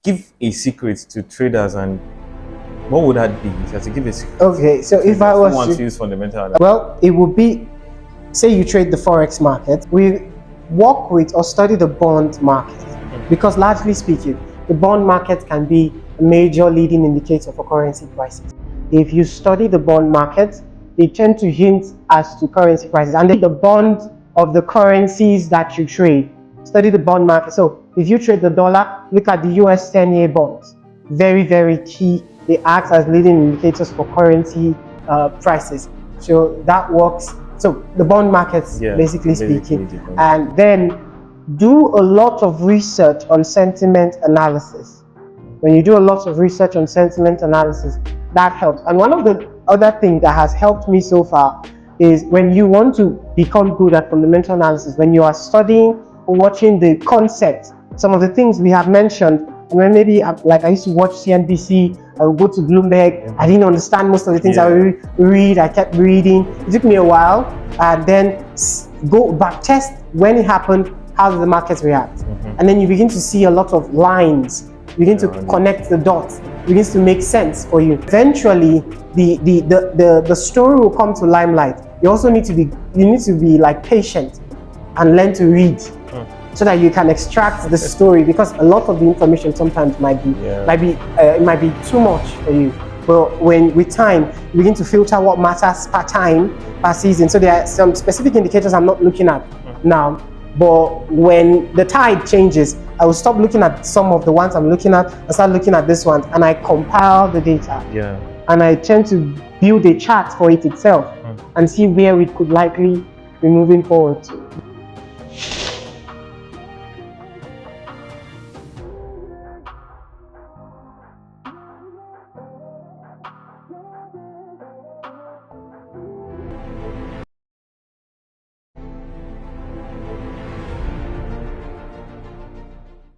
give a secret to traders, and what would that be if you had to give a secret? Okay, so if I was want to use fundamental analysis? Well, it would be, say you trade the forex market, we work with or study the bond market, because largely speaking, the bond market can be a major leading indicator for currency prices. If you study the bond market, they tend to hint as to currency prices, and then the bond of the currencies that you trade. Study the bond market. So if you trade the dollar, look at the US 10-year bonds. Very, very key. They act as leading indicators for currency prices. So that works. So the bond markets, basically speaking. And then do a lot of research on sentiment analysis. When you do a lot of research on sentiment analysis, that helps. And one of the other things that has helped me so far is when you want to become good at fundamental analysis, when you are studying or watching the concepts, some of the things we have mentioned, when maybe like I used to watch CNBC, I would go to Bloomberg, I didn't understand most of the things I would read, I kept reading. It took me a while, and then go back, test when it happened, how did the markets react? And then you begin to see a lot of lines, you begin to connect the dots, it begins to make sense for you. Eventually, the story will come to limelight. You also need to be like patient and learn to read, so that you can extract the story, because a lot of the information sometimes might be too much for you. But when with time you begin to filter what matters per time, per season. So there are some specific indicators I'm not looking at now, but when the tide changes, I will stop looking at some of the ones I'm looking at and start looking at this one, and I compile the data. And I tend to build a chart for it itself and see where we could likely be moving forward to.